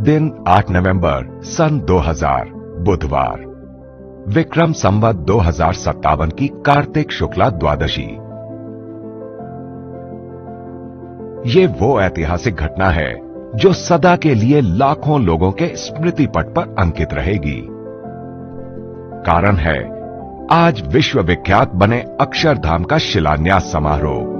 दिन 8 नवंबर सन 2000 बुधवार, विक्रम संवत 2057 की कार्तिक शुक्ला द्वादशी। ये वो ऐतिहासिक घटना है जो सदा के लिए लाखों लोगों के स्मृति पट पर अंकित रहेगी। कारण है आज विश्व विख्यात बने अक्षरधाम का शिलान्यास समारोह।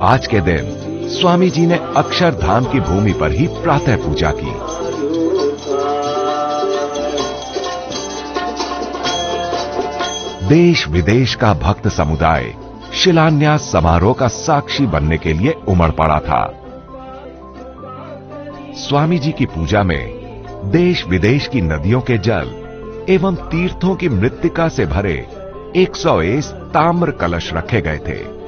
आज के दिन स्वामी जी ने अक्षरधाम की भूमि पर ही प्रातः पूजा की। देश विदेश का भक्त समुदाय शिलान्यास समारोह का साक्षी बनने के लिए उमड़ पड़ा था। स्वामी जी की पूजा में देश विदेश की नदियों के जल एवं तीर्थों की मृत्तिका से भरे 101 ताम्र कलश रखे गए थे।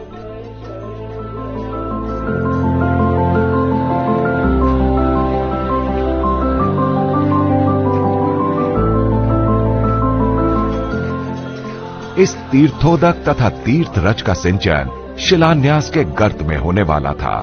इस तीर्थोदक तथा तीर्थ रज का सिंचन शिलान्यास के गर्त में होने वाला था।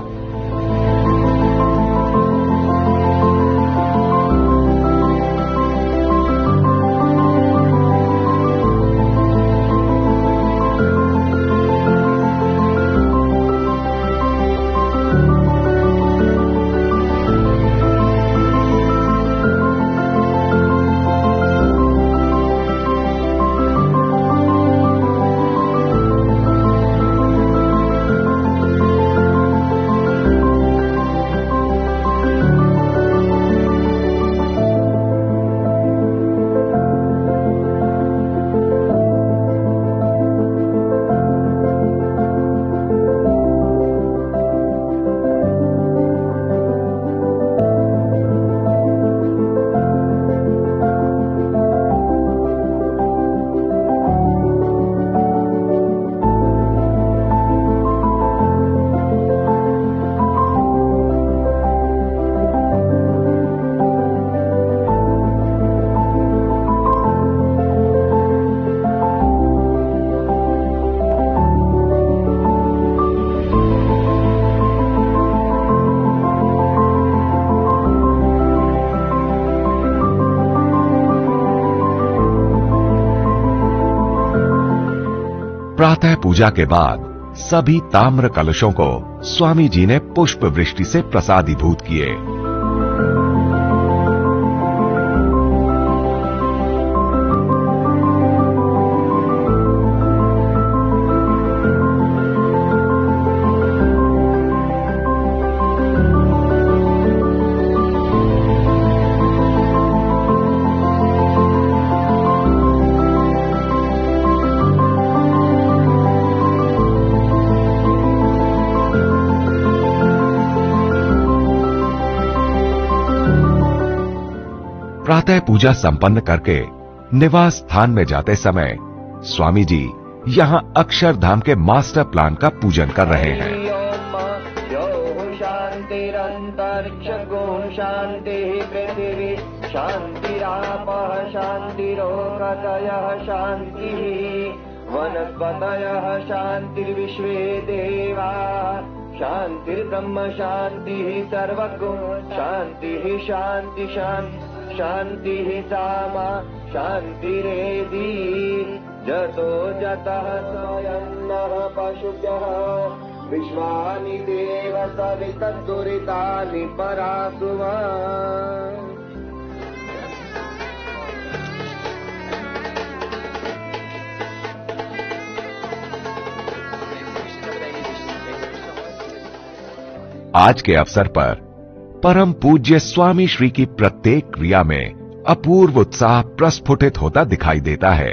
प्रातः पूजा के बाद सभी ताम्र कलशों को स्वामी जी ने पुष्प वृष्टि से प्रसादीभूत किए। प्रातः पूजा संपन्न करके निवास स्थान में जाते समय स्वामी जी यहां अक्षरधाम के मास्टर प्लान का पूजन कर रहे हैं। वनस्पतयः शान्तिर्विश्वे देवा शान्तिर्ब्रह्म शान्तिः सर्वगुण शान्तिः शान्ति शान्तिः सामा शान्तिरेधि जतो जतः स्वयं नः पशुभ्यः विश्वानि देव सवितद्दुरितानि परासुवा। आज के अवसर पर परम पूज्य स्वामी श्री की प्रत्येक क्रिया में अपूर्व उत्साह प्रस्फुटित होता दिखाई देता है।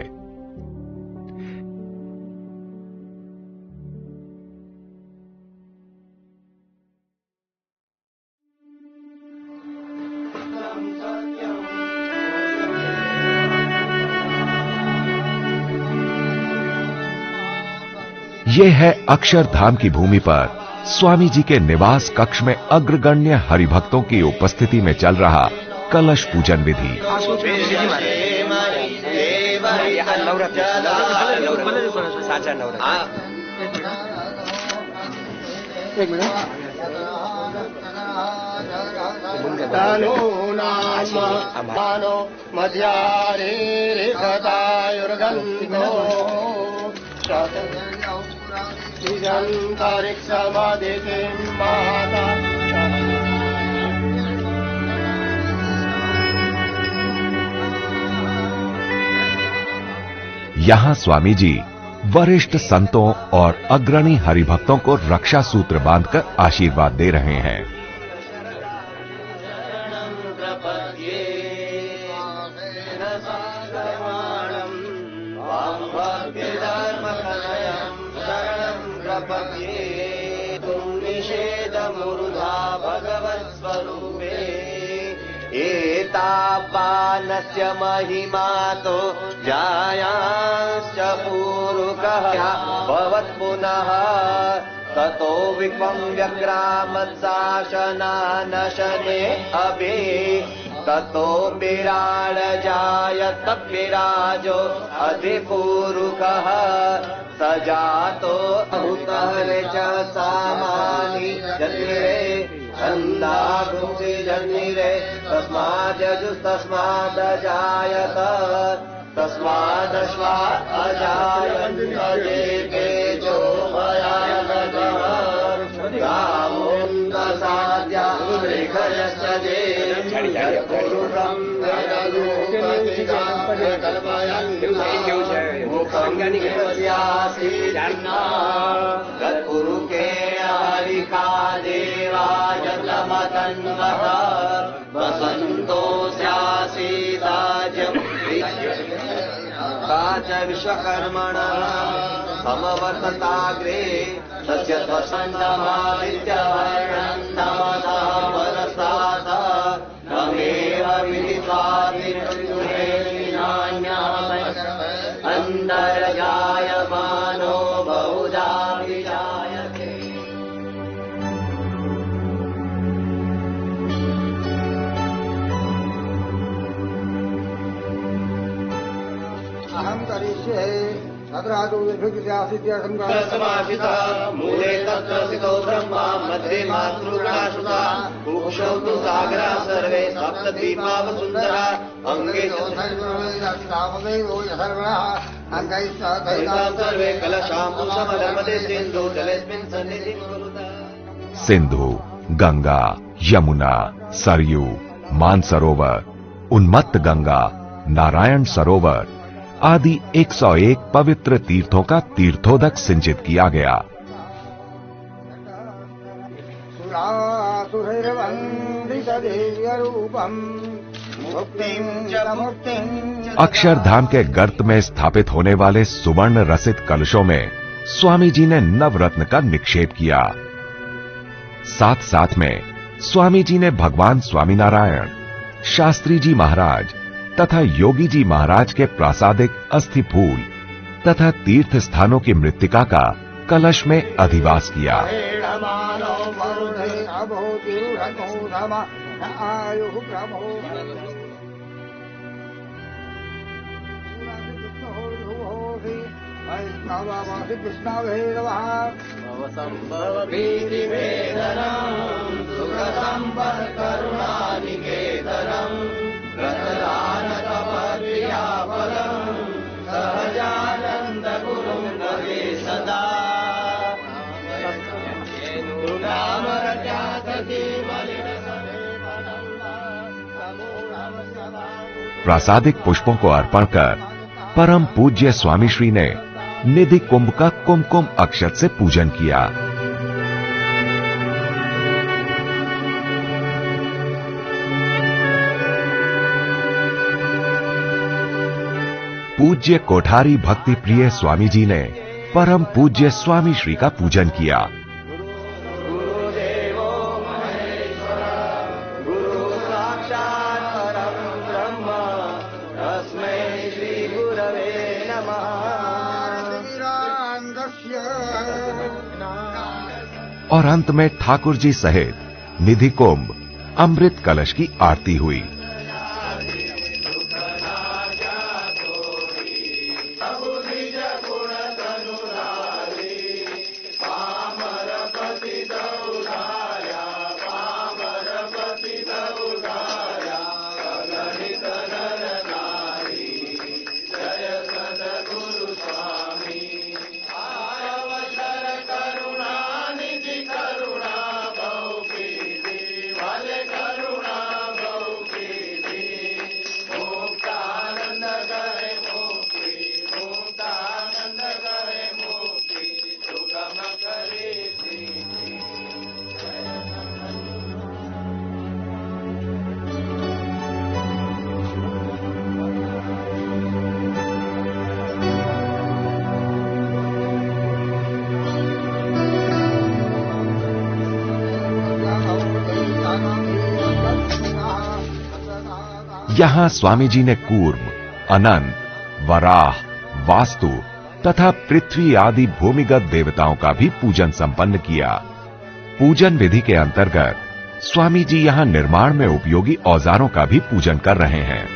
यह है अक्षरधाम की भूमि पर स्वामी जी के निवास कक्ष में अग्रगण्य हरिभक्तों की उपस्थिति में चल रहा कलश पूजन विधि। एक मिनट मानो मध्यारेखतायुर्गन्धो अंतरिक्षमदितिं माता। यहाँ स्वामी जी वरिष्ठ संतों और अग्रणी हरिभक्तों को रक्षा सूत्र बांधकर आशीर्वाद दे रहे हैं। एतावानस्य महिमा तो जायांश्च पूरुकः भवत्पुनः ततो विपं व्यग्रामत्साशनानशने अभि ततो विराड जायत विराजो अधिपूरुकः सजातो अहुतहरे च सामानि जतिरे छन्दागुंसि जनिरे तस्मादजायत तस्मादश्वात् अजायन्त ये तेजो भयानकः गावोन्दसाद्या रेखयश्च जे पुरुषं गत्पुरुके हरिका देवायतमतन्वः वसन्तो स्यासीदाजम् च विश्वकर्मणः समवर्तताग्रे तस्य वसन्तमादित्यवर्णं नमसः परस्तात् तमेव विदित्वा अन्तर्जायमानो बहुधा विजायते। अहं करिष्ये तत्रादौ समाहिता मूले तत्र स्थितो ब्रह्मा मध्ये मातृगणासुता कुक्षौ तु सागरा सर्वे सप्तद्वीपा वसुन्धरा अंगे सर्वे कलशाम्बुसमधर्मदे सिन्धु जलेऽस्मिन् सन्निधिं कुरुता। सिंधु, गंगा, यमुना, सरयू, मानसरोवर, उन्मत्त गंगा, नारायण सरोवर आदि 101 पवित्र तीर्थों का तीर्थोदक सिंचित किया गया। अक्षरधाम के गर्त में स्थापित होने वाले सुवर्ण रसित कलशों में स्वामी जी ने नवरत्न का निक्षेप किया। साथ साथ में स्वामी जी ने भगवान स्वामीनारायण, शास्त्री जी महाराज तथा योगी जी महाराज के प्रासादिक अस्थि फूल तथा तीर्थ स्थानों की मृत्तिका का कलश में अधिवास किया। प्रासादिक पुष्पों को अर्पण कर परम पूज्य स्वामी श्री ने निधि कुंभ का कुमकुम अक्षत से पूजन किया। पूज्य कोठारी भक्ति प्रिय स्वामी जी ने परम पूज्य स्वामी श्री का पूजन किया। और अंत में ठाकुर जी सहित निधि कुंभ अमृत कलश की आरती हुई। पामर पतित यहां स्वामी जी ने कूर्म, अनंत, वराह, वास्तु तथा पृथ्वी आदि भूमिगत देवताओं का भी पूजन संपन्न किया। पूजन विधि के अंतर्गत स्वामी जी यहां निर्माण में उपयोगी औजारों का भी पूजन कर रहे हैं।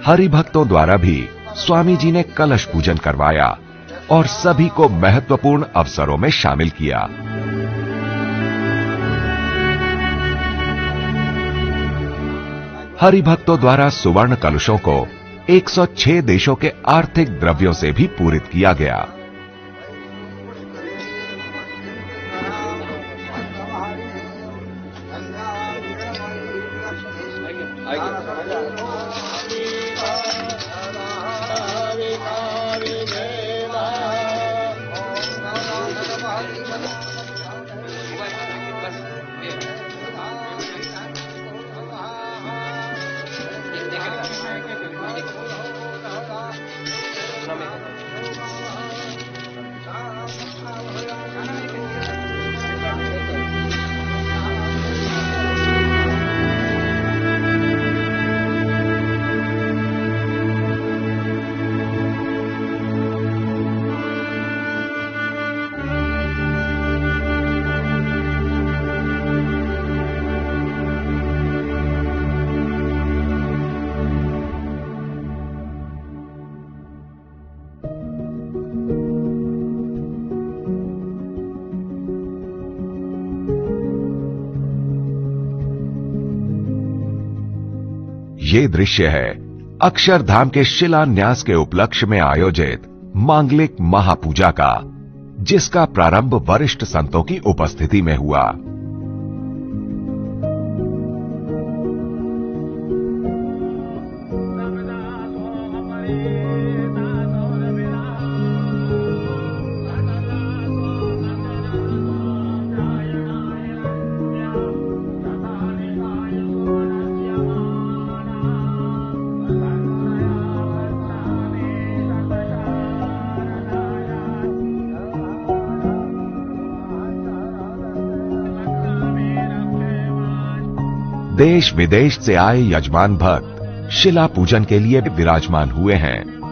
हरिभक्तों द्वारा भी स्वामी जी ने कलश पूजन करवाया और सभी को महत्वपूर्ण अवसरों में शामिल किया। हरिभक्तों द्वारा सुवर्ण कलशों को 106 देशों के आर्थिक द्रव्यों से भी पूरित किया गया। ये दृश्य है अक्षरधाम के शिलान्यास के उपलक्ष्य में आयोजित मांगलिक महापूजा का, जिसका प्रारंभ वरिष्ठ संतों की उपस्थिति में हुआ। देश विदेश से आए यजमान भक्त शिला पूजन के लिए विराजमान हुए हैं।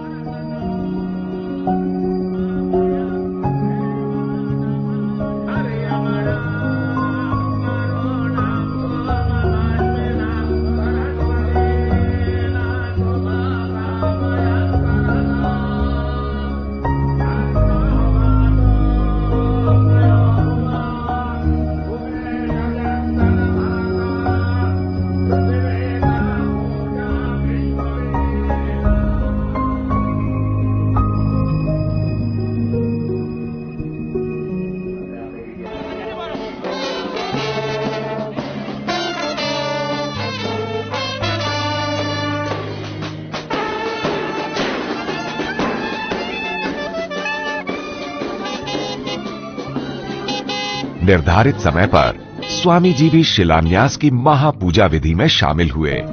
निर्धारित समय पर स्वामी जी भी शिलान्यास की महापूजा विधि में शामिल हुए।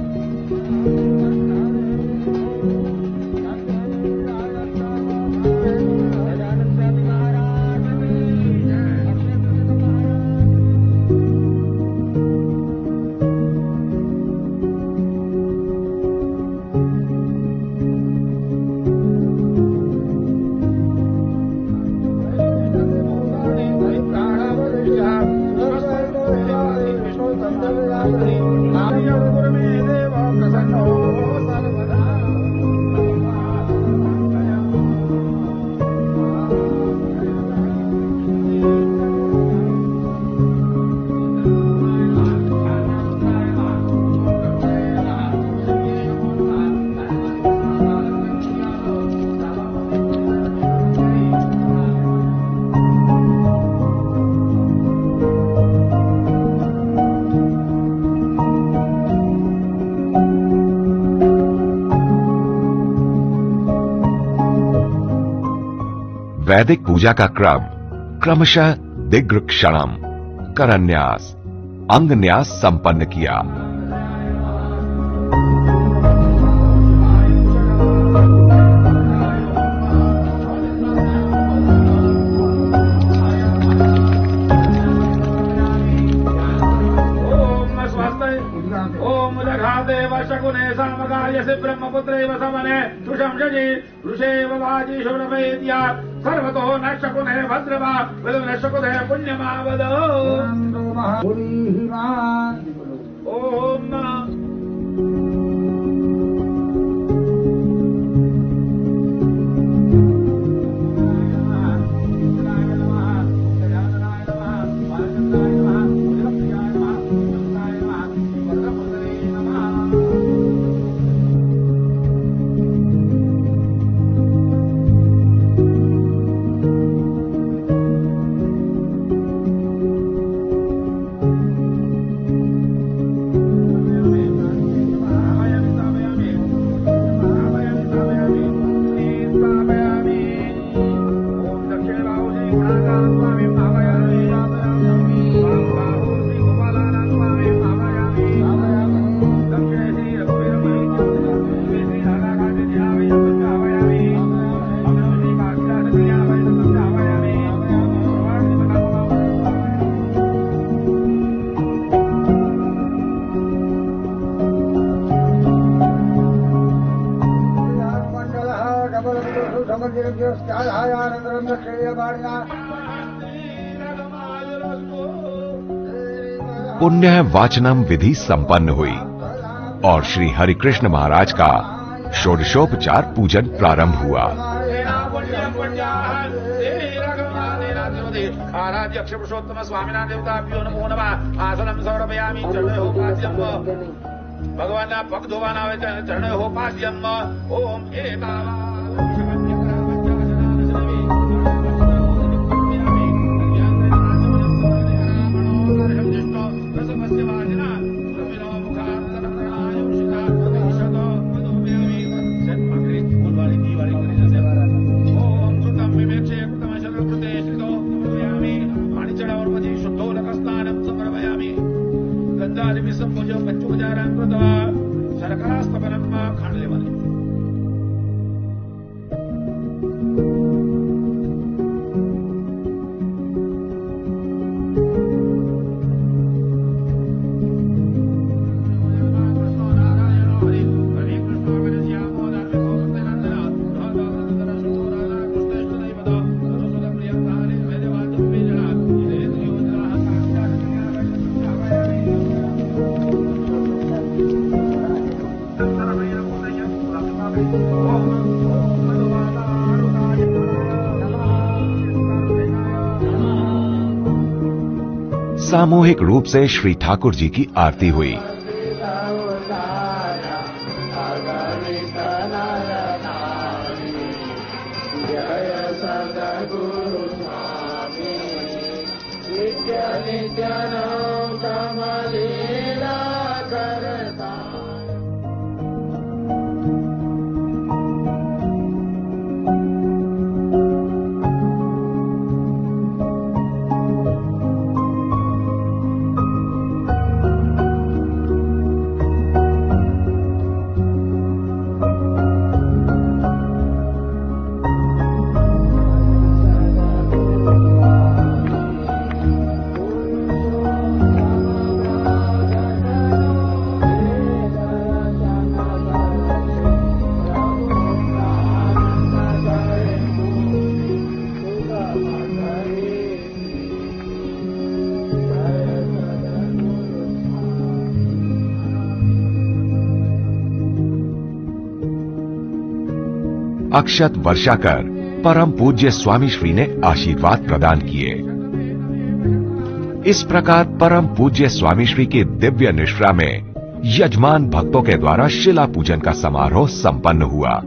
वैदिक पूजा का क्रम क्रमशः दिग्क्षणम, करन्यास, अंगन्यास संपन्न किया। मने सुशंसजी ऋषेव वाजी शुभ्रभेद्या सर्वतो नश्यकुने भद्रवा वदो नश्यकुने पुण्यमावदो ओम पुण्य वाचनम विधि संपन्न हुई और श्री हरिकृष्ण महाराज का षोडशोपचार पूजन प्रारंभ हुआ। आराध्य अक्षर पुरुषोत्तम स्वामिना देवताभ्यो नमो नमः। आसनं समर्पयामि चरणयोपास्यं भगवान भक्तोवाना चरणयोपास्यं ओम एतावा सामूहिक रूप से श्री ठाकुर जी की आरती हुई। अक्षत वर्षा कर परम पूज्य स्वामी श्री ने आशीर्वाद प्रदान किए। इस प्रकार परम पूज्य स्वामी श्री की दिव्य निश्रा में यजमान भक्तों के द्वारा शिला पूजन का समारोह संपन्न हुआ।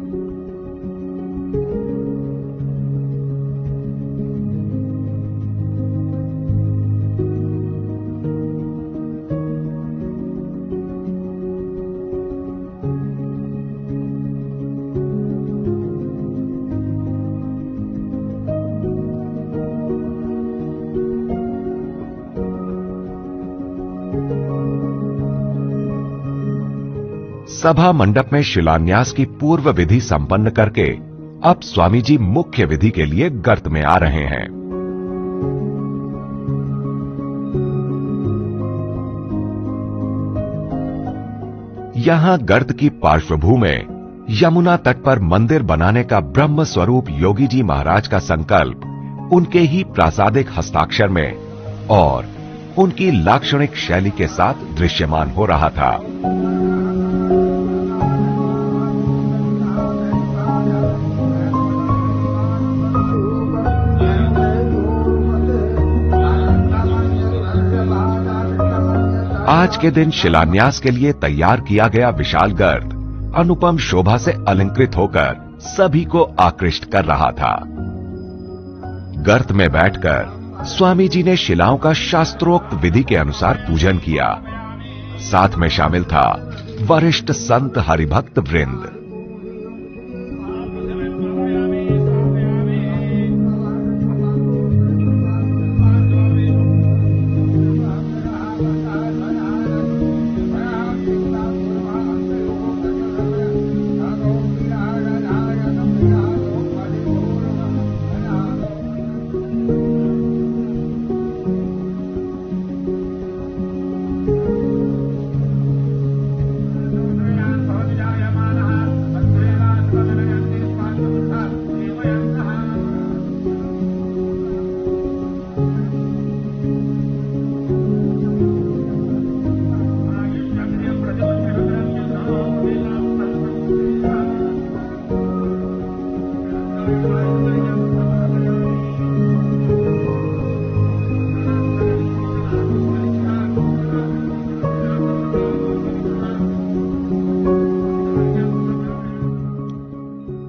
सभा मंडप में शिलान्यास की पूर्व विधि संपन्न करके अब स्वामी जी मुख्य विधि के लिए गर्त में आ रहे हैं। यहां गर्त की पार्श्वभूमि में यमुना तट पर मंदिर बनाने का ब्रह्म स्वरूप योगी जी महाराज का संकल्प उनके ही प्रासादिक हस्ताक्षर में और उनकी लाक्षणिक शैली के साथ दृश्यमान हो रहा था। आज के दिन शिलान्यास के लिए तैयार किया गया विशाल गर्त अनुपम शोभा से अलंकृत होकर सभी को आकृष्ट कर रहा था। गर्त में बैठकर स्वामी जी ने शिलाओं का शास्त्रोक्त विधि के अनुसार पूजन किया। साथ में शामिल था वरिष्ठ संत हरिभक्त वृंद।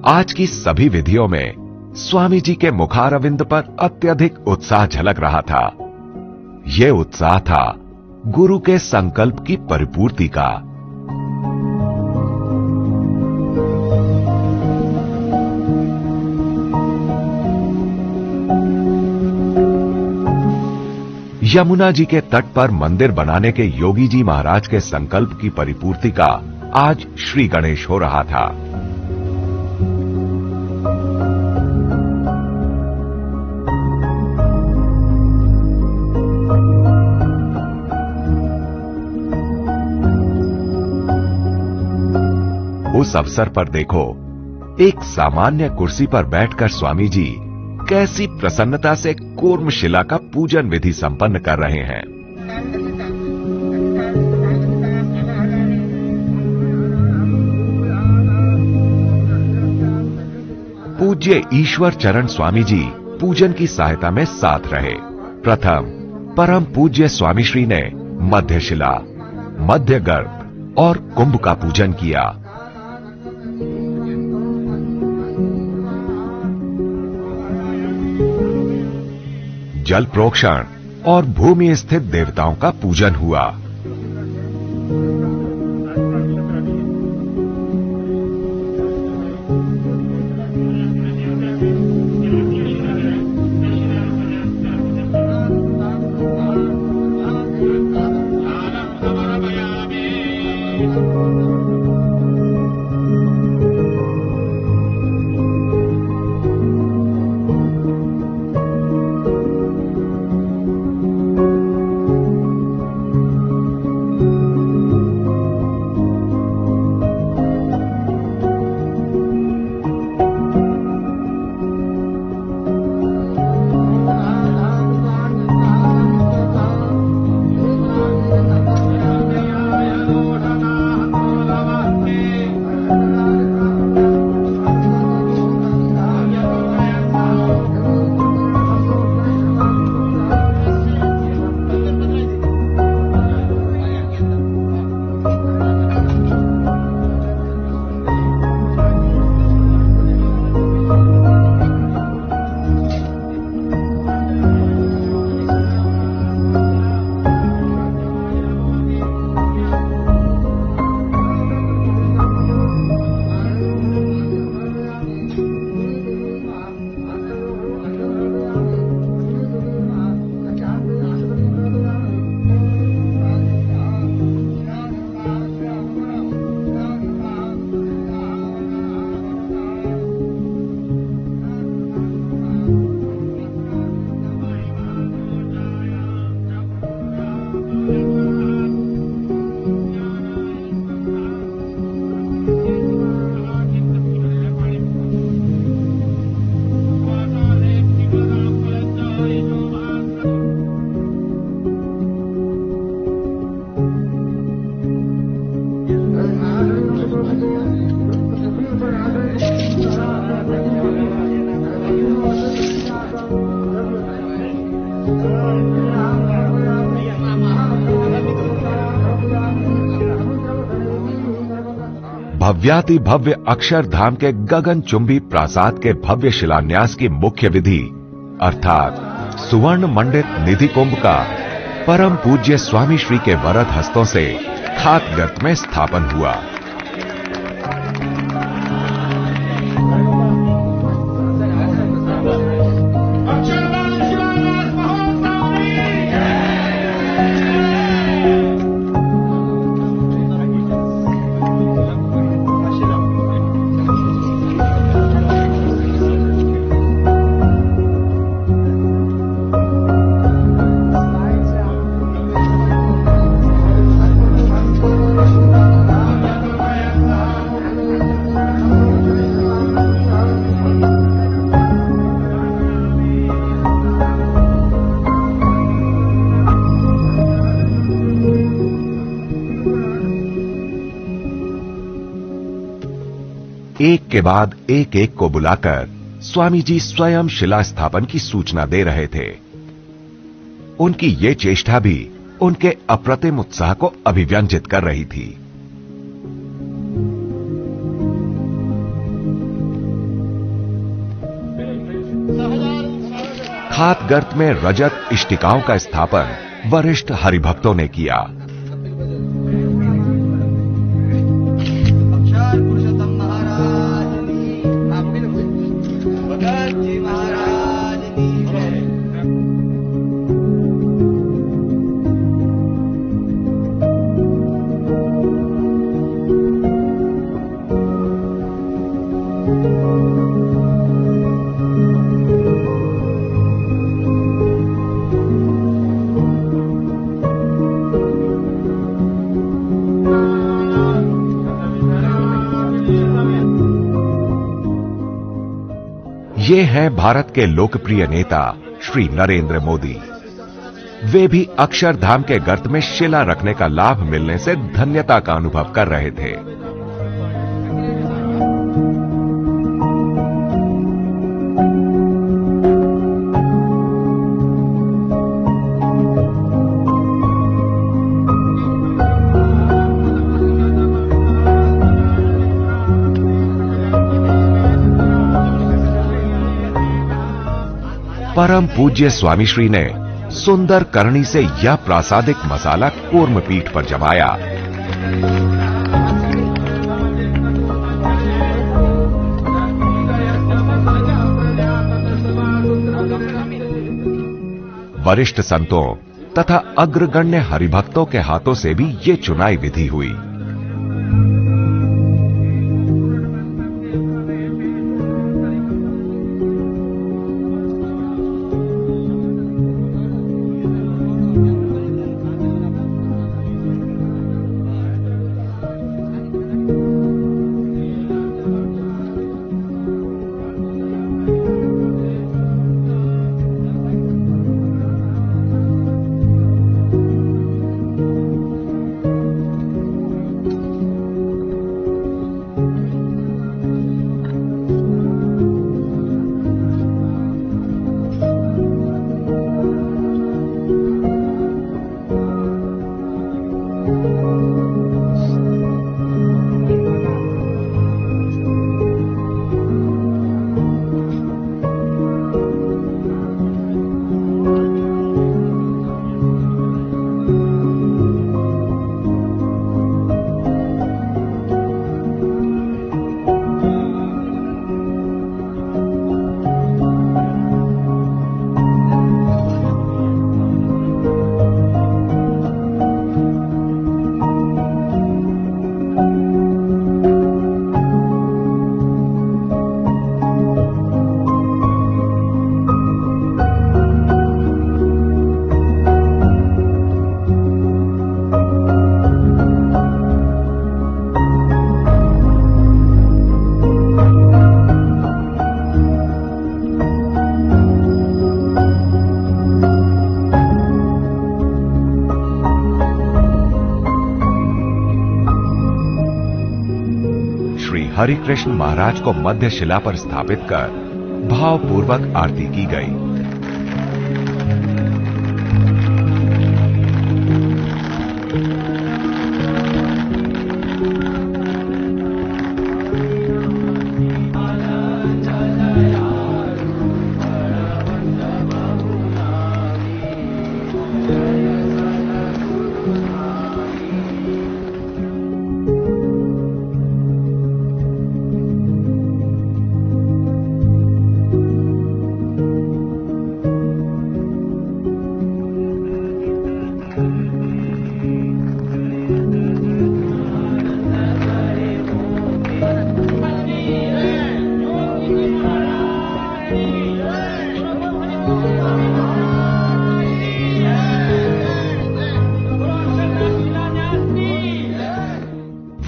आज की सभी विधियों में स्वामी जी के मुखारविंद पर अत्यधिक उत्साह झलक रहा था। यह उत्साह था गुरु के संकल्प की परिपूर्ति का। यमुना जी के तट पर मंदिर बनाने के योगी जी महाराज के संकल्प की परिपूर्ति का आज श्री गणेश हो रहा था। उस अवसर पर देखो, एक सामान्य कुर्सी पर बैठकर स्वामी जी कैसी प्रसन्नता से कूर्म शिला का पूजन विधि संपन्न कर रहे हैं। पूज्य ईश्वर चरण स्वामी जी पूजन की सहायता में साथ रहे। प्रथम परम पूज्य स्वामी श्री ने मध्य शिला, मध्य गर्भ और कुंभ का पूजन किया। जल प्रोक्षण और भूमि स्थित देवताओं का पूजन हुआ। भव्याति भव्य अक्षरधाम के गगनचुंबी प्रासाद के भव्य शिलान्यास की मुख्य विधि अर्थात सुवर्ण मंडित निधि कुंभ का परम पूज्य स्वामी श्री के वरद हस्तों से खातगर्त में स्थापन हुआ। एक के बाद एक को बुलाकर स्वामी जी स्वयं शिला स्थापन की सूचना दे रहे थे। उनकी ये चेष्टा भी उनके अप्रतिम उत्साह को अभिव्यंजित कर रही थी। खातगर्त में रजत इष्टिकाओं का स्थापन वरिष्ठ हरिभक्तों ने किया। ये हैं भारत के लोकप्रिय नेता श्री नरेंद्र मोदी। वे भी अक्षरधाम के गर्त में शिला रखने का लाभ मिलने से धन्यता का अनुभव कर रहे थे। परम पूज्य स्वामी श्री ने सुंदर करणी से यह प्रासादिक मसाला कूर्म पीठ पर जमाया। वरिष्ठ संतों तथा अग्रगण्य हरिभक्तों के हाथों से भी ये चुनाई विधि हुई। हरिकृष्ण महाराज को मध्य शिला पर स्थापित कर भावपूर्वक आरती की गई।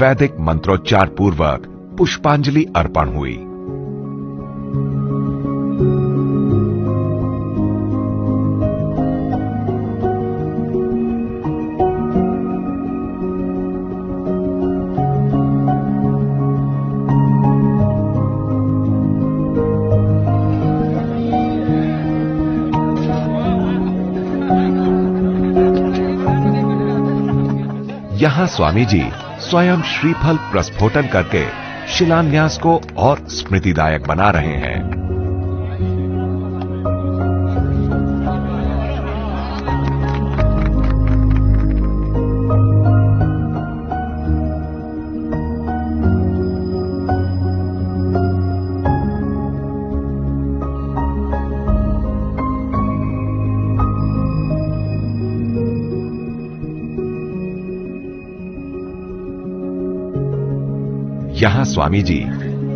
वैदिक मंत्रोच्चार पूर्वक पुष्पांजलि अर्पण हुई। यहां स्वामी जी स्वयं श्रीफल प्रस्फोटन करके शिलान्यास को और स्मृतिदायक बना रहे हैं। यहां स्वामी जी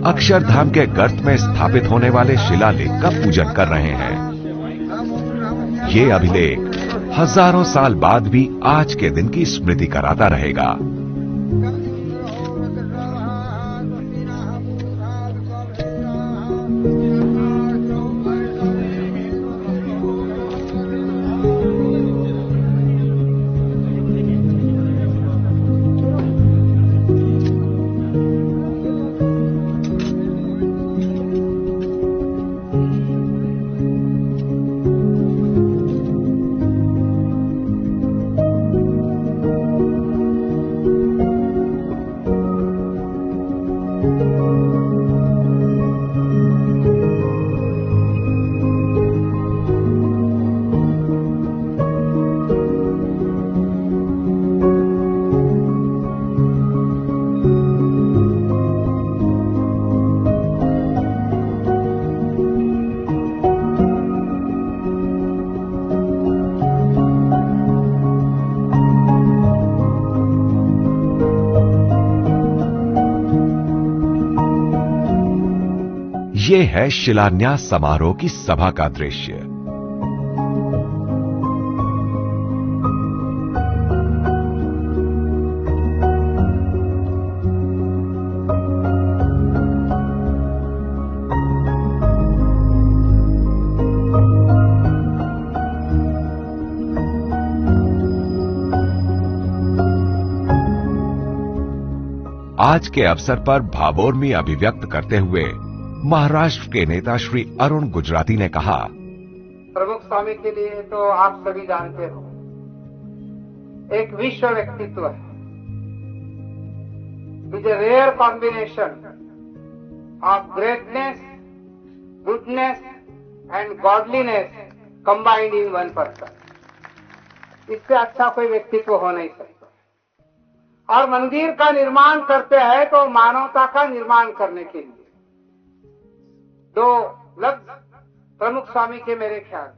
अक्षरधाम के गर्त में स्थापित होने वाले शिलालेख का पूजन कर रहे हैं। ये अभिलेख हजारों साल बाद भी आज के दिन की स्मृति कराता रहेगा। ये है शिलान्यास समारोह की सभा का दृश्य। आज के अवसर पर भावोर्मी अभिव्यक्त करते हुए महाराष्ट्र के नेता श्री अरुण गुजराती ने कहा, प्रमुख स्वामी के लिए तो आप सभी जानते हो एक विश्व व्यक्तित्व है। Is a rare combination of greatness, goodness and godliness combined in one person. इससे अच्छा कोई व्यक्तित्व हो नहीं सकता। और मंदिर का निर्माण करते हैं तो मानवता का निर्माण करने के लिए दो लफ्ज प्रमुख स्वामी के मेरे ख्याल।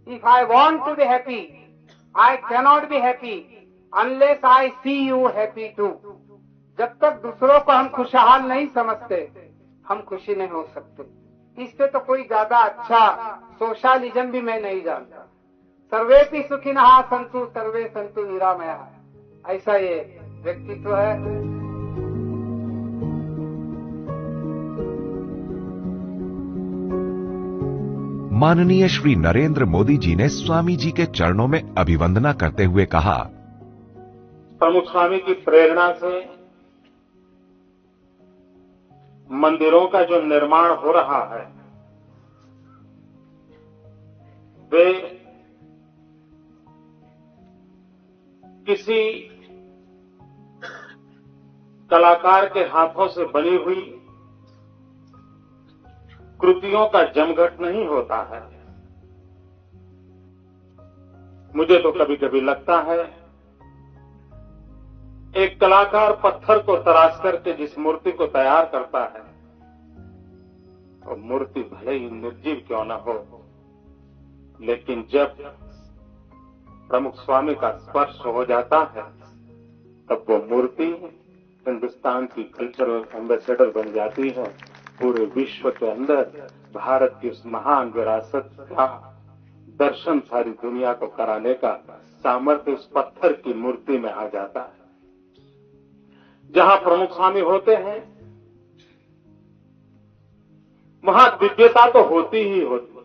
If I want to be happy, I cannot be happy unless I see you happy too. जब तक दूसरों को हम खुशहाल नहीं समझते, हम खुशी नहीं हो सकते। इससे तो कोई ज्यादा अच्छा सोशलिज्म भी मैं नहीं जानता। सर्वेपि सुखिनः सन्तु सर्वे सन्तु निरामयाः, ऐसा ये व्यक्तित्व है। माननीय श्री नरेंद्र मोदी जी ने स्वामी जी के चरणों में अभिवंदना करते हुए कहा, प्रमुख स्वामी की प्रेरणा से मंदिरों का जो निर्माण हो रहा है वे किसी कलाकार के हाथों से बनी हुई कृतियों का जमघट नहीं होता है। मुझे तो कभी कभी लगता है एक कलाकार पत्थर को तराश करके जिस मूर्ति को तैयार करता है वो मूर्ति भले ही निर्जीव क्यों न हो, लेकिन जब प्रमुख स्वामी का स्पर्श हो जाता है तब वो मूर्ति हिंदुस्तान की कल्चरल एम्बेसडर बन जाती है। पूरे विश्व के अंदर भारत की उस महान विरासत का दर्शन सारी दुनिया को कराने का सामर्थ्य उस पत्थर की मूर्ति में आ जाता है। जहां प्रमुख स्वामी होते हैं वहां दिव्यता तो होती ही होती है,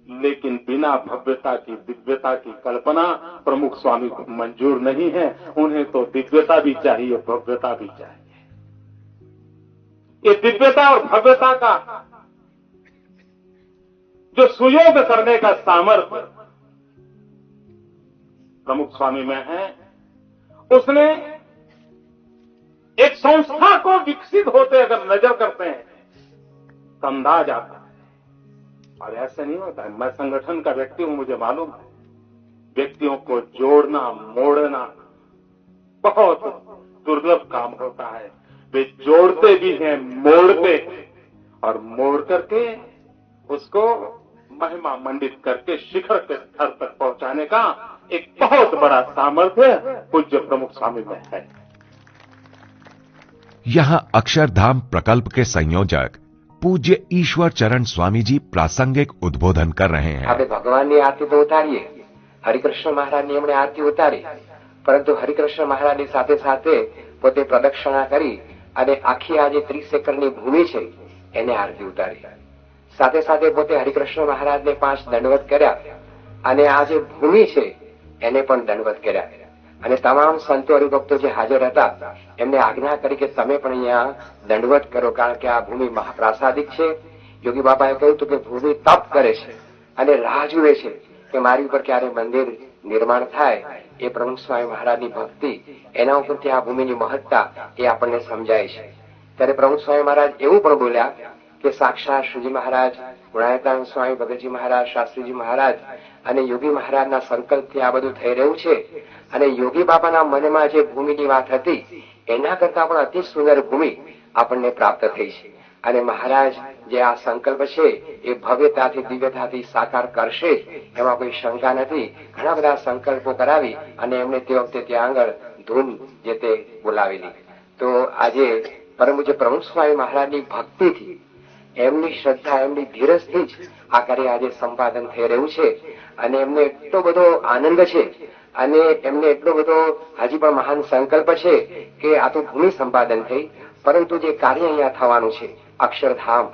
लेकिन बिना भव्यता की दिव्यता की कल्पना प्रमुख स्वामी को मंजूर नहीं है। उन्हें तो दिव्यता भी चाहिए, भव्यता भी चाहिए। ये दिव्यता और भव्यता का जो सुयोग करने का सामर्थ्य प्रमुख स्वामी में है, उसने एक संस्था को विकसित होते अगर नजर करते हैं तो अंदाज आता है। और ऐसे नहीं होता है। मैं संगठन का व्यक्ति हूं, मुझे मालूम है व्यक्तियों को जोड़ना मोड़ना बहुत दुर्लभ काम होता है। वे जोड़ते भी हैं, मोड़ते हैं, और मोड़ करके उसको महिमा मंडित करके शिखर के स्तर तक पहुंचाने का एक बहुत बड़ा सामर्थ्य पूज्य प्रमुख स्वामी में है। यहां अक्षरधाम प्रकल्प के संयोजक पूज्य ईश्वर चरण स्वामी जी प्रासंगिक उद्बोधन कर रहे हैं। આપણે ભગવાનની આરતી તો ઉતારીએ, હરિકૃષ્ણ મહારાજની એમણે આરતી ઉતારી, પરંતુ હરિકૃષ્ણ મહારાજની સાથે સાથે પોતે પ્રદક્ષિણા કરી અને આખી આ જે 30 એકરની ભૂમિ છે એને આરતી ઉતારી. સાથે સાથે પોતે હરિકૃષ્ણ મહારાજને 5 દંડવત કર્યા અને આ જે ભૂમિ છે એને પણ દંડવત કર્યા. અને તમામ સંતો હરિભક્તો જે હાજર હતા એમને આજ્ઞા કરી કે તમે પણ અહીંયા દંડવત કરો, કારણ કે આ ભૂમિ મહાપ્રાસાદિક છે. યોગી બાબાએ કહ્યું હતું કે ભૂમિ તપ કરે છે અને રાહ જુએ છે કે મારી ઉપર ક્યારે મંદિર નિર્માણ થાય. એ પ્રમુખ સ્વામી મહારાજની ભક્તિ, એના ઉપરથી આ ભૂમિની મહત્તા એ આપણને સમજાય છે. ત્યારે પ્રમુખ સ્વામી મહારાજ એવું પણ બોલ્યા કે સાક્ષાત શ્રીજી મહારાજ, ગુણાયતાન સ્વામી ભગતજી મહારાજ, શાસ્ત્રીજી મહારાજ અને યોગી મહારાજના સંકલ્પથી આ બધું થઈ રહ્યું છે. અને યોગી બાબાના મનમાં જે ભૂમિની વાત હતી એના કરતા પણ અતિ સુંદર ભૂમિ આપણને પ્રાપ્ત થઈ છે. અને મહારાજ જે આ સંકલ્પ છે એ ભવ્યતાથી દિવ્યતાથી સાકાર કરશે જ, એમાં કોઈ શંકા નથી. ઘણા બધા સંકલ્પો કરાવી અને એમણે તે વખતે ત્યાં આગળ ધૂન જે તે બોલાવેલી. તો આજે પરમ પૂજ્ય પ્રમુખ સ્વામી મહારાજની ભક્તિથી, એમની શ્રદ્ધા, એમની ધીરજથી જ આ કાર્ય આજે સંપાદન થઈ રહ્યું છે. અને એમને એટલો બધો આનંદ છે અને એમને એટલો બધો હજી પણ મહાન સંકલ્પ છે કે આ તો ભૂમિ સંપાદન થઈ, પરંતુ જે કાર્ય અહીંયા થવાનું છે, અક્ષરધામ,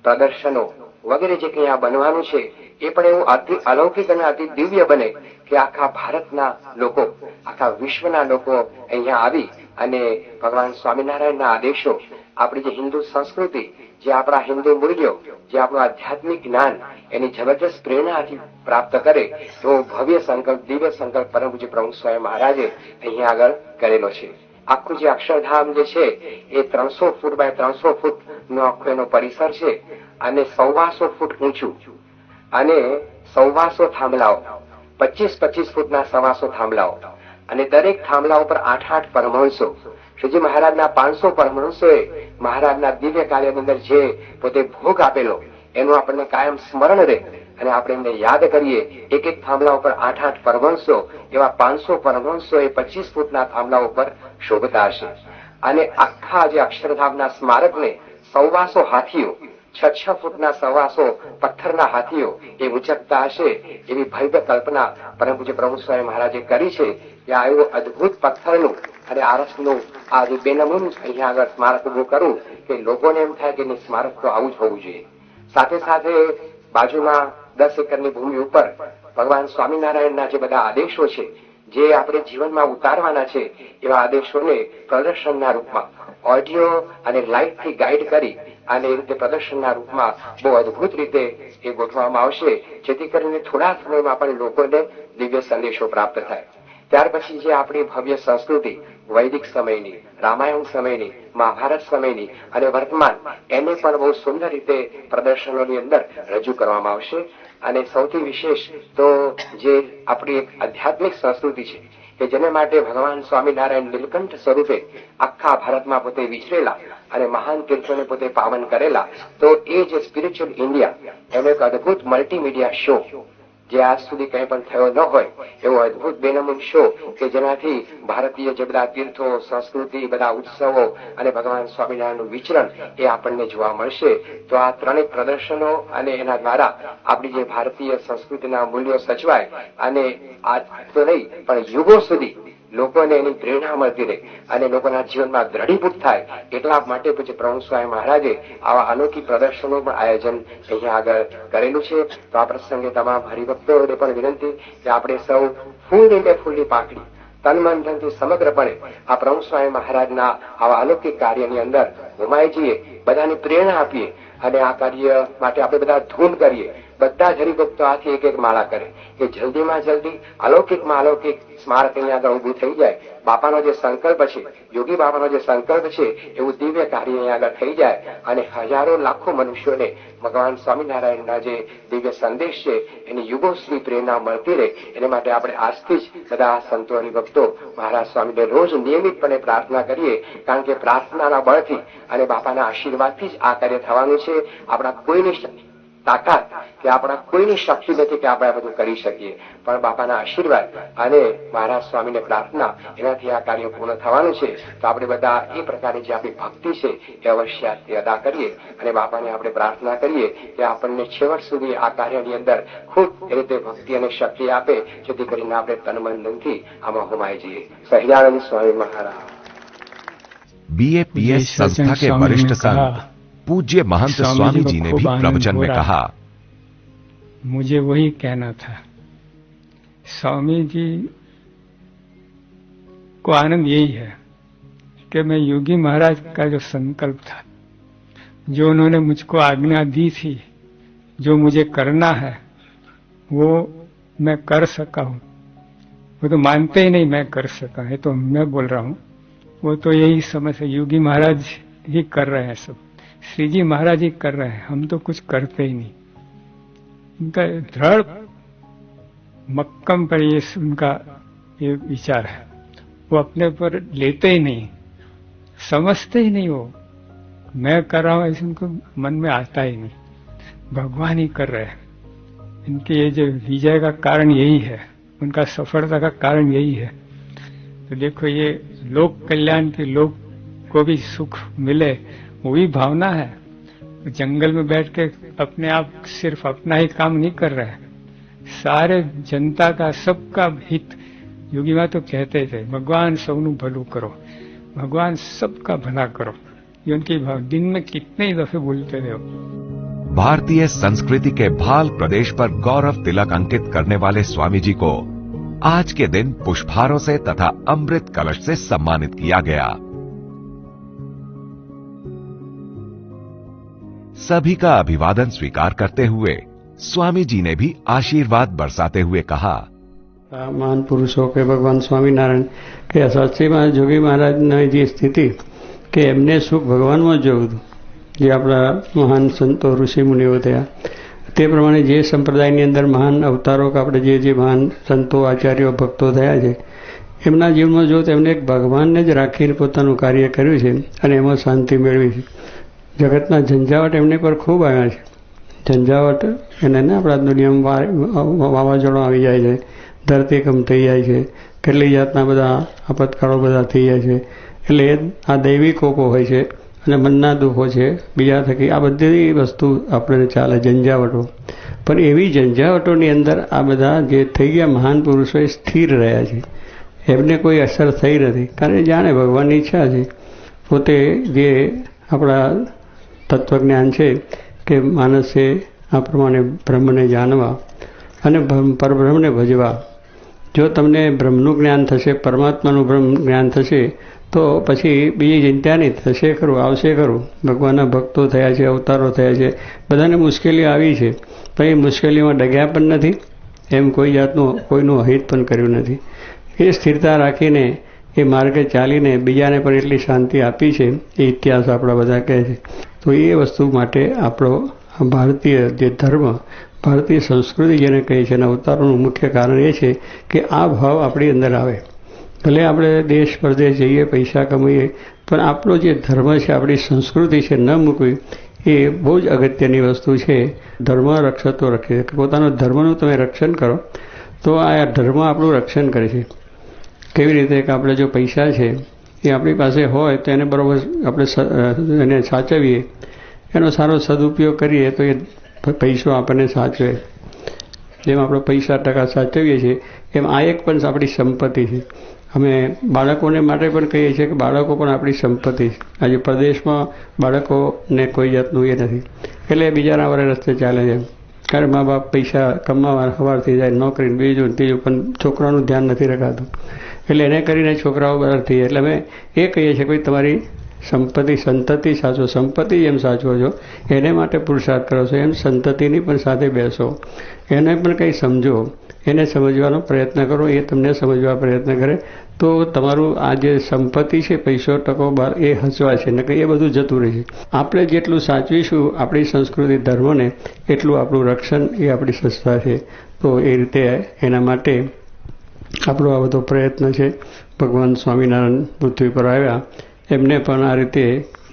પ્રદર્શનો વગેરે જે કંઈ આ બનવાનું છે એ પણ એવું અતિ અલૌકિક અને અતિ દિવ્ય બને કે આખા ભારતના લોકો, આખા વિશ્વના લોકો અહીંયા આવી અને ભગવાન સ્વામિનારાયણના આદેશો, આપણી જે હિન્દુ સંસ્કૃતિ, જે આપણા હિન્દુ મૂલ્યો, જે આપણું આધ્યાત્મિક જ્ઞાન એની જબરજસ્ત પ્રેરણાથી પ્રાપ્ત કરે તો ભવ્ય સંકલ્પ, દિવ્ય સંકલ્પ પરમ પૂજ્ય પ્રમુખ સ્વામી મહારાજે અહીંયા આગળ કરેલો છે. આખું જે અક્ષરધામ જે છે એ 300 ફૂટ બાય 300 ફૂટ નો આખો એનો પરિસર છે અને 125 ફૂટ ઊંચું અને 125 થાંભલાઓ, 25-25 ફૂટના 125 થાંભલાઓ અને દરેક થાંભલા ઉપર 8-8 પરમહંસો. શ્રીજી મહારાજના 500 પરમહંસોએ મહારાજના દિવ્ય કાર્યની અંદર જે પોતે ભોગ આપેલો એનું આપણને કાયમ સ્મરણ રહે અને આપણે એમને યાદ કરીએ. એક એક થાંભલા ઉપર 8-8 પરમહંસો, એવા 500 પરમહંસો એ 25 ફૂટના થાંભલા ઉપર શોભતા હશે. અને આખા જે અક્ષરધામના સ્મારકને 125 હાથીઓ, 6-6 ફૂટના 125 પથ્થરના હાથીઓ એ ઉંચકતા હશે એવી ભવ્ય કલ્પના પરમ પૂજ્ય પ્રમુખ સ્વામી મહારાજે કરી છે. ત્યાં એવું અદભુત પથ્થરનું અને આરસનું આ જે બેનમૂન અહીંયા આગળ સ્મારક ઉભું કરવું કે લોકોને એમ થાય કે સ્મારક તો આવું જ હોવું જોઈએ. સાથે સાથે બાજુમાં 10 એકરની ભૂમિ ઉપર ભગવાન સ્વામિનારાયણના જે બધા આદેશો છે, જે આપણે જીવનમાં ઉતારવાના છે, એવા આદેશોને પ્રદર્શનના રૂપમાં ઓડિયો અને લાઇટથી ગાઈડ કરી અને એ રીતે પ્રદર્શનના રૂપમાં બહુ અદભુત રીતે એ ગોઠવવામાં આવશે, જેથી કરીને થોડા સમયમાં પણ લોકોને દિવ્ય સંદેશો પ્રાપ્ત થાય. ત્યાર પછી જે આપણી ભવ્ય સંસ્કૃતિ વૈદિક સમયની, રામાયણ સમયની, મહાભારત સમયની અને વર્તમાન, એને પણ બહુ સુંદર રીતે પ્રદર્શનોની અંદર રજૂ કરવામાં આવશે. અને સૌથી વિશેષ તો જે આપણી એક આધ્યાત્મિક સંસ્કૃતિ છે કે જેને માટે ભગવાન સ્વામિનારાયણ નીલકંઠ સ્વરૂપે આખા ભારતમાં પોતે વિચરેલા અને મહાન તીર્થોને પોતે પાવન કરેલા, તો એ જે સ્પિરિચ્યુઅલ ઇન્ડિયા એનો એક અદભુત મલ્ટીમીડિયા શો, જે આજ સુધી કંઈ પણ થયો ન હોય એવો અદભુત બેનમૂન શો કે જેનાથી ભારતીય જે બધા તીર્થો, સંસ્કૃતિ, બધા ઉત્સવો અને ભગવાન સ્વામિનારાયણનું વિચરણ એ આપણને જોવા મળશે. તો આ ત્રણેય પ્રદર્શનો અને એના દ્વારા આપણી જે ભારતીય સંસ્કૃતિના મૂલ્યો સચવાય અને આજ તો નહીં પણ યુગો સુધી લોકોને એની પ્રેરણા મળતી રહે અને લોકોના જીવનમાં દ્રઢીભૂત થાય એટલા માટે પછી પ્રભુ સ્વામી મહારાજે આવા અનોખી પ્રદર્શનનું પણ આયોજન અહીંયા આગળ કરેલું છે. તો આ પ્રસંગે તમામ હરિભક્તોને પણ વિનંતી કે આપણે સૌ ફૂલની પાંખડી તન મન ધનથી સમગ્રપણે આ પ્રભુ સ્વામી મહારાજના આવા અલૌકિક કાર્યની અંદર ઘુમાઈ જઈએ, બધાને પ્રેરણા આપીએ અને આ કાર્ય માટે આપણે બધા ધૂન કરીએ. બધા જ હરિભક્તો આથી એક માળા કરે કે જલ્દીમાં જલ્દી અલૌકિકમાં અલૌકિક સ્મારક અહીંયા આગળ ઉભું થઈ જાય. બાપાનો જે સંકલ્પ છે, યોગી બાપાનો જે સંકલ્પ છે એવું દિવ્ય કાર્ય અહીંયા આગળ થઈ જાય અને હજારો લાખો મનુષ્યોને ભગવાન સ્વામિનારાયણના જે દિવ્ય સંદેશ છે એની યુગો સુધી પ્રેરણા મળતી રહે. એને માટે આપણે આજથી જ બધા સંતો હરિભક્તો મહારાજ સ્વામીને રોજ નિયમિતપણે પ્રાર્થના કરીએ, કારણ કે પ્રાર્થનાના બળથી અને બાપાના આશીર્વાદથી જ આ કાર્ય થવાનું છે. આપણા કોઈની તાકાત કે આપણા કોઈની શક્તિ નથી કે આપણે આ બધું કરી શકીએ, પણ બાપાના આશીર્વાદ અને મહારાજ સ્વામીને પ્રાર્થના એનાથી આ કાર્ય પૂર્ણ થવાનું છે. તો આપણે બધા એ પ્રકારની જે આપણી ભક્તિ છે એ અવશ્ય અદા કરીએ અને બાપાને આપણે પ્રાર્થના કરીએ કે આપણને છેવટ સુધી આ કાર્યની અંદર ખૂબ એ રીતે ભક્તિ અને શક્તિ આપે, જેથી કરીને આપણે તનમનથી આમાં હોમાઈ જઈએ. સહજાનંદ સ્વામી મહારાજ. बीएपीएस संस्था के वरिष्ठ संत पूज्य महंत स्वामी जी ने भी प्रवचन में कहा, मुझे वही कहना था. स्वामी जी को आनंद यही है कि मैं योगी महाराज का जो संकल्प था, जो उन्होंने मुझको आज्ञा दी थी, जो मुझे करना है वो मैं कर सका हूं. वो तो मानते ही नहीं मैं कर सका है, तो मैं बोल रहा हूं वो तो यही समझ है योगी महाराज ही कर रहे हैं, सब श्री जी महाराज ही कर रहे हैं, हम तो कुछ करते ही नहीं. उनका दृढ़ मक्कम पर ये उनका ये विचार है, वो अपने पर लेते ही नहीं, समझते ही नहीं. वो मैं कर रहा हूं ऐसे उनको मन में आता ही नहीं, भगवान ही कर रहे हैं. इनके ये जो विजय का कारण यही है, उनका सफलता का कारण यही है. तो देखो ये लोक कल्याण की, लोक को भी सुख मिले, वही भावना है. जंगल में बैठ के अपने आप सिर्फ अपना ही काम नहीं कर रहे हैं, सारे जनता का, सबका हित. योगी माँ तो कहते थे भगवान सबनु भलू करो, भगवान सबका भला करो. ये उनकी भाव दिन में कितने ही दफे बोलते थे. भारतीय संस्कृति के भाल प्रदेश पर गौरव तिलक अंकित करने वाले स्वामी जी को आज के दिन पुष्पहारों से तथा अमृत कलश से सम्मानित किया गया. सभी का अभिवादन स्वीकार करते हुए स्वामी जी ने भी आशीर्वाद बरसाते हुए कहा, महान पुरुषों के भगवान स्वामीनारायण के સાચીમાં જોગી મહારાજની જે સ્થિતિ કે એમને સુખ ભગવાનમાં જોયું હતું, જે આપણા મહાન સંતો ઋષિ મુનિઓ થયા તે પ્રમાણે જે સંપ્રદાયની અંદર મહાન અવતારો કે આપણે જે મહાન સંતો આચાર્યો ભક્તો થયા છે એમના જીવનમાં જો તેમને એક ભગવાનને જ રાખીને પોતાનું કાર્ય કર્યું છે અને એમાં શાંતિ મેળવી છે. જગતના ઝંઝાવટ એમની પર ખૂબ આવ્યા છે. ઝંઝાવટ એને આપણા દુનિયામાં વાવાઝોડું આવી જાય છે, ધરતીકંપ થઈ જાય છે, કેટલી જાતના બધા આપતકાળો બધા થઈ જાય છે. એટલે આ દૈવી કોપો હોય છે અને મનના દુઃખો છે, બીજા થકી આ બધી વસ્તુ આપણે ચાલે ઝંઝાવટો. પણ એવી ઝંઝાવટોની અંદર આ બધા જે થઈ ગયા મહાન પુરુષો એ સ્થિર રહ્યા છે, એમને કોઈ અસર થઈ નથી, કારણ જાણે ભગવાનની ઈચ્છા છે. પોતે જે આપણા તત્વજ્ઞાન છે કે માણસે આ પ્રમાણે બ્રહ્મને જાણવા અને પરબ્રહ્મને ભજવા. જો તમને બ્રહ્મનું જ્ઞાન થશે, પરમાત્માનું બ્રહ્મ જ્ઞાન થશે તો પછી બીજી ચિંતા નહીં, થશે ખરું, આવશે ખરું. ભગવાનના ભક્તો થયા છે, અવતારો થયા છે, બધાને મુશ્કેલીઓ આવી છે, પણ એ મુશ્કેલીઓમાં ડગ્યા પણ નથી, એમ કોઈ જાતનું કોઈનું અહિત પણ કર્યું નથી. એ સ્થિરતા રાખીને એ માર્ગે ચાલીને બીજાને પણ એટલી શાંતિ આપી છે, એ ઇતિહાસ આપણા બધા કહે છે. તો એ વસ્તુ માટે આપણો ભારતીય જે ધર્મ, ભારતીય સંસ્કૃતિ જેને કહે છે, અને અવતારોનું મુખ્ય કારણ એ છે કે આ ભાવ આપણી અંદર આવે. ભલે આપણે દેશ પરદેશ જઈએ, પૈસા કમાઈએ, પણ આપણો જે ધર્મ છે, આપણી સંસ્કૃતિ છે, ન મૂકવી એ બહુ જ અગત્યની વસ્તુ છે. ધર્મ રક્ષતો રખે, પોતાનો ધર્મનું તમે રક્ષણ કરો તો આ ધર્મ આપણું રક્ષણ કરે છે. કેવી રીતે કે આપણે જો પૈસા છે એ આપણી પાસે હોય તો એને બરાબર આપણે એને સાચવીએ, એનો સારો સદુપયોગ કરીએ તો એ પૈસો આપણને સાચવે. જેમ આપણે પૈસા ટકા સાચવીએ છીએ એમ આ એક પણ આપણી સંપત્તિ છે. અમે બાળકોને માટે પણ કહીએ છીએ કે બાળકો પણ આપણી સંપત્તિ છે. આજે પ્રદેશમાં બાળકોને કોઈ જાતનું એ નથી, એટલે બીજાના વાળા રસ્તે ચાલે છે. કારણ મા બાપ પૈસા કમાવા સવારથી જાય નોકરી, બીજું ત્રીજું, પણ છોકરાનું ધ્યાન નથી રખાતું. એટલે એને કરીને છોકરાઓ બહાર થઈ જાય. એટલે અમે એ કહીએ છીએ કે તમારી સંતતિ સાચવો, સંપત્તિ જેમ સાચવો છો એને માટે પુરુષાર્થ કરો છો, એમ સંતતિની પણ સાથે બેસો, એને પણ કંઈ સમજો, એને સમજવાનો પ્રયત્ન કરો. એ તમને સમજવા પ્રયત્ન કરે તો તમારું આ જે સંપત્તિ છે, પૈસો ટકો એ હસવા છે, ને એ બધું જતું રહે છે. આપણે જેટલું સાચવીશું આપણી સંસ્કૃતિ ધર્મને, એટલું આપણું રક્ષણ એ આપણી સંસ્થા છે. તો એ રીતે એના માટે આપણો આ બધો પ્રયત્ન છે. ભગવાન સ્વામિનારાયણ પૃથ્વી પર આવ્યા, એમને પણ આ રીતે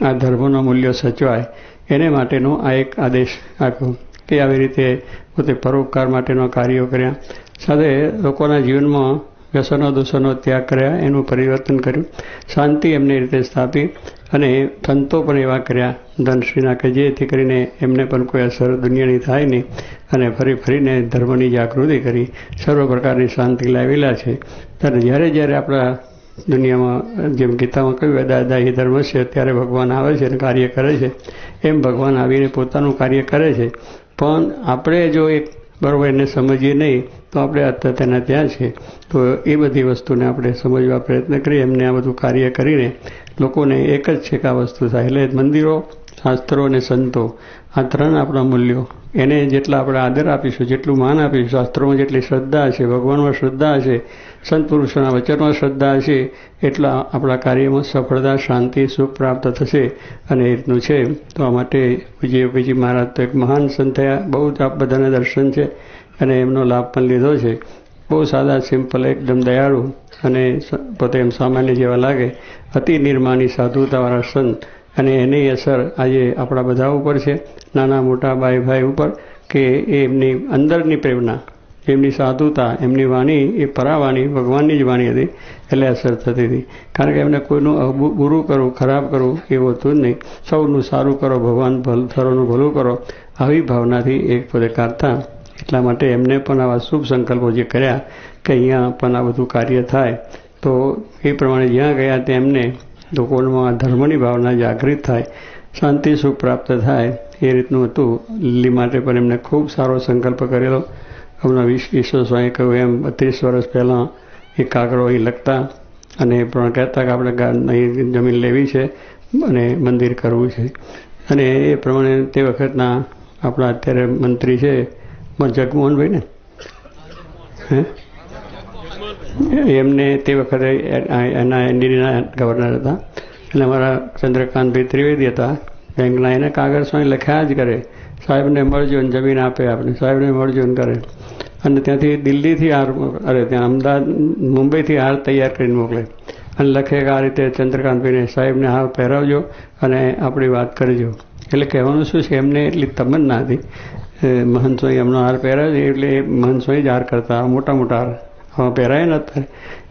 આ ધર્મનો મૂલ્ય સચવાય એને માટેનો આ એક આદેશ આપ્યો કે આવી રીતે પોતે પરોપકાર માટેનો કાર્યો કર્યા, સાથે લોકોના જીવનમાં વ્યસનો દોષોનો ત્યાગ કર્યા, એનું પરિવર્તન કર્યું, શાંતિ એમને રીતે સ્થાપી, અને સંતો પણ એવા કર્યા ધનશ્રીના કે જેથી કરીને એમને પણ કોઈ અસર દુનિયાની થાય નહીં, અને ફરીને ધર્મની જાગૃતિ કરી સર્વ પ્રકારની શાંતિ લાવેલા છે. ત્યારે જ્યારે આપણા દુનિયામાં જેમ ગીતામાં કહ્યું દાદા એ ધર્મ છે, ત્યારે ભગવાન આવે છે અને કાર્ય કરે છે. એમ ભગવાન આવીને પોતાનું કાર્ય કરે છે. પણ આપણે જો એક બરાબર એને સમજીએ નહીં તો આપણે અત્યારે ત્યાં છે. તો એ બધી વસ્તુને આપણે સમજવા પ્રયત્ન કરીએ. એમને આ બધું કાર્ય કરીને લોકોને એક જ છે કે આ વસ્તુ થાય. એટલે મંદિરો, શાસ્ત્રો અને સંતો, આ ત્રણ આપણા મૂલ્યો, એને જેટલા આપણે આદર આપીશું, જેટલું માન આપીશું, શાસ્ત્રોમાં જેટલી શ્રદ્ધા છે, ભગવાનમાં શ્રદ્ધા છે, સંત પુરુષોના વચનમાં શ્રદ્ધા છે, એટલા આપણા કાર્યમાં સફળતા, શાંતિ, સુખ પ્રાપ્ત થશે. અને એ રીતનું છે. તો આ માટે પૂજ્ય યોગીજી મહારાજ તો એક મહાન સંત થયા, બહુ જ આપ બધાને દર્શન છે અને એમનો લાભ પણ લીધો છે. બહુ સાદા, સિમ્પલ, એકદમ દયાળુ, અને પોતે એમ સામાન્ય જેવા લાગે, અતિ નિર્માની સાધુતાવાળા સંત. અને એની અસર આજે આપણા બધા ઉપર છે, નાના મોટા ભાઈ ઉપર, કે એમની અંદરની પ્રેરણા, એમની સાધુતા, એમની વાણી એ પરાવાણી ભગવાનની જ વાણી હતી, એટલે અસર થતી હતી. કારણ કે એમને કોઈનું બુરું કરવું, ખરાબ કરવું એવું હતું જ નહીં. સૌનું સારું કરો, ભગવાન સર્વનું ભલું કરો, આવી ભાવનાથી એ પોતે કરતા. એટલા માટે એમને પણ આવા શુભ સંકલ્પો જે કર્યા કે અહીંયા પણ આ બધું કાર્ય થાય, તો એ પ્રમાણે જ્યાં ગયા ત્યાં એમને લોકોમાં ધર્મની ભાવના જાગૃત થાય, શાંતિ સુખ પ્રાપ્ત થાય, એ રીતનું હતું. લીલી માટે પણ એમને ખૂબ સારો સંકલ્પ કરેલો. હમણાં ઈશ્વર સ્વામી કહ્યું એમ 32 વર્ષ પહેલાં એક કાગડો અહીં લખતા, અને પણ કહેતા કે આપણે અહીં જમીન લેવી છે અને મંદિર કરવું છે. અને એ પ્રમાણે તે વખતના આપણા અત્યારે મંત્રી છે જગમોહનભાઈ ને, એમને તે વખતે એના એનડીના ગવર્નર હતા, એટલે અમારા ચંદ્રકાંતભાઈ ત્રિવેદી હતા બેંકના. એને કાગળ સ્વામી લખ્યા જ કરે, સાહેબને મળજો ને જમીન આપે આપણે, સાહેબને મળજો ને કરે. અને ત્યાંથી દિલ્હીથી હાર, ત્યાં અમદાવાદ મુંબઈથી હાર તૈયાર કરીને મોકલે, અને લખે કે આ રીતે ચંદ્રકાંતભાઈને સાહેબને હાર પહેરાવજો અને આપણી વાત કરજો. એટલે કહેવાનું શું છે, એમને એટલી તમન્ના હતી મહંત સ્વામી એમનો હાર પહેરાવે, એટલે મહંત સ્વામી જ હાર કરતા, મોટા હાર હવે પહેરાય નતા.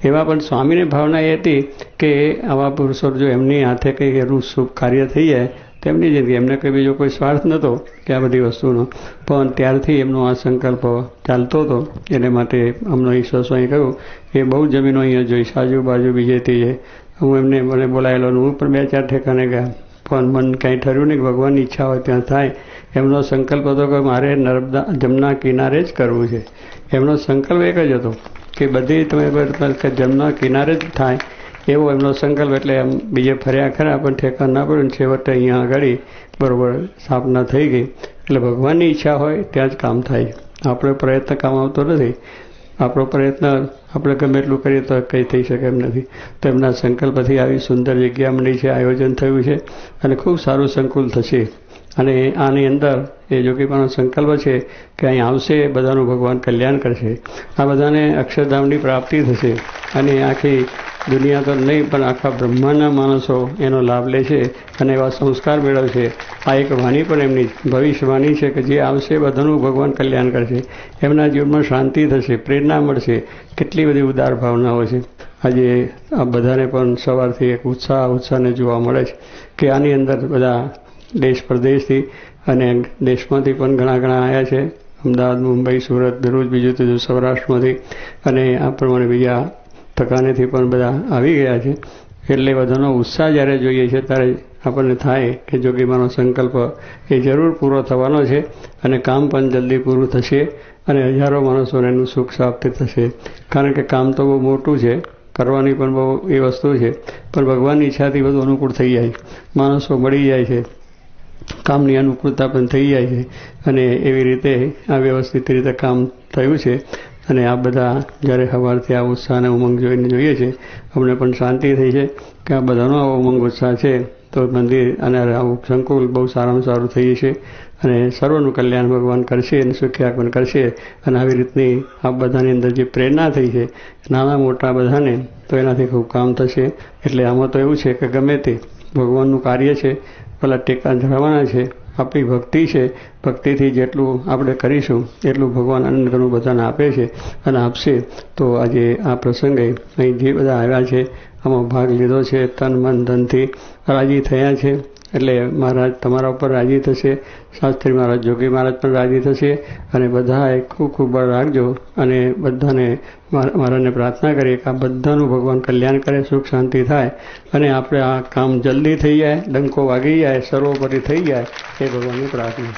એવા પણ સ્વામીની ભાવના એ હતી કે આવા પુરુષો જો એમની હાથે કંઈ એનું શુભ કાર્ય થઈ જાય તો એમની જિંદગી, એમને કંઈ બીજો કોઈ સ્વાર્થ નહોતો કે આ બધી વસ્તુનો, પણ ત્યારથી એમનો આ સંકલ્પ ચાલતો હતો. એને માટે અમનો ઈશ્વર સ્વામી કહ્યું કે બહુ જમીનો અહીંયા જોઈશ, આજુબાજુ બીજે તે. હું એમને મને બોલાયેલો, હું પણ 2-4 ઠેકાને ગયા, પણ મન કાંઈ ઠર્યું નહીં. ભગવાનની ઈચ્છા હોય ત્યાં થાય. એમનો સંકલ્પ હતો કે મારે નર્મદા જમના કિનારે જ કરવું છે. એમનો સંકલ્પ એક જ હતો કે બધી તમે જમના કિનારે જ થાય, એવો એમનો સંકલ્પ. એટલે એમ બીજે ફર્યા ખરા, પણ ઠેકાણ ના પડ્યું. છેવટે અહીંયા આગળ બરાબર સ્થાપના થઈ ગઈ. એટલે ભગવાનની ઈચ્છા હોય ત્યાં જ કામ થાય. આપણો પ્રયત્ન કામ આવતો નથી. આપણો પ્રયત્ન આપણે ગમે એટલું કરીએ તો કંઈ થઈ શકે એમ નથી. તો એમના સંકલ્પથી આવી સુંદર જગ્યા મળી છે, આયોજન થયું છે, અને ખૂબ સારું સંકુલ થશે. અને આની અંદર એ જોગીપાનો સંકલ્પ છે કે અહીં આવશે, બધાનું ભગવાન કલ્યાણ કરશે, આ બધાને અક્ષરધામની પ્રાપ્તિ થશે, અને આખી દુનિયા તો નહીં પણ આખા બ્રહ્માંડના માણસો એનો લાભ લે છે અને એવા સંસ્કાર મેળવશે. આ એક વાણી પણ એમની ભવિષ્યવાણી છે કે જે આવશે બધાનું ભગવાન કલ્યાણ કરશે, એમના જીવનમાં શાંતિ થશે, પ્રેરણા મળશે. કેટલી બધી ઉદાર ભાવનાઓ છે. આજે આ બધાને પણ સવારથી એક ઉત્સાહને જોવા મળે છે કે આની અંદર બધા દેશ પરદેશથી અને દેશમાંથી પણ ઘણા આવ્યા છે. અમદાવાદ, મુંબઈ, સુરત, દરરોજ બીજું ત્રીજું સૌરાષ્ટ્રમાંથી, અને આ પ્રમાણે બીજા તકાનેથી પણ બધા આવી ગયા છે. એટલે બધાનો ઉત્સાહ જ્યારે જોઈએ છે ત્યારે આપણને થાય કે જોગીમાનો સંકલ્પ એ જરૂર પૂરો થવાનો છે અને કામ પણ જલ્દી પૂરું થશે અને હજારો માણસોને એનું સુખ પ્રાપ્તિ થશે. કારણ કે કામ તો બહુ મોટું છે, કરવાની પણ બહુ એ વસ્તુ છે, પણ ભગવાનની ઈચ્છાથી બધું અનુકૂળ થઈ જાય, માણસો મળી જાય છે, કામની અનુકૂળતા પણ થઈ જાય છે અને એવી રીતે આ વ્યવસ્થિત રીતે કામ થયું છે. અને આ બધા જ્યારે સવારથી આ ઉત્સાહ અને ઉમંગ જોઈને જોઈએ છે, અમને પણ શાંતિ થઈ છે કે આ બધાનો આવો ઉમંગ ઉત્સાહ છે તો મંદિર અને આવું સંકુલ બહુ સારામાં સારું થઈ જશે અને સર્વનું કલ્યાણ ભગવાન કરશે અને સુખી આગમન કરશે. અને આવી રીતની આ બધાની અંદર જે પ્રેરણા થઈ છે નાના મોટા બધાને, તો એનાથી ખૂબ કામ થશે. એટલે આમાં તો એવું છે કે ગમે તે ભગવાનનું કાર્ય છે, પેલા ટેકા ધરવાના છે, આપણી ભક્તિ છે, ભક્તિથી જેટલું આપણે કરીશું એટલું ભગવાન અન્ન ઘણું બધાને આપે છે અને આપશે. તો આજે આ પ્રસંગે અહીં જે બધા આવ્યા છે આમાં ભાગ લીધો છે, તન મન ધનથી રાજી થયા છે. એટલે મહારાજ તમારા ઉપર રાજી થશે, શાસ્ત્રી મહારાજ જોગી મહારાજ પણ રાજી થશે અને બધાએ ખૂબ ખૂબ બળ રાખજો. અને બધાને મહારાજને પ્રાર્થના કરીએ કે આ બધાનું ભગવાન કલ્યાણ કરે, સુખ શાંતિ થાય અને આપણે આ કામ જલ્દી થઈ જાય, ડંકો વાગી જાય, સર્વોપરી થઈ જાય એ ભગવાનની પ્રાર્થના.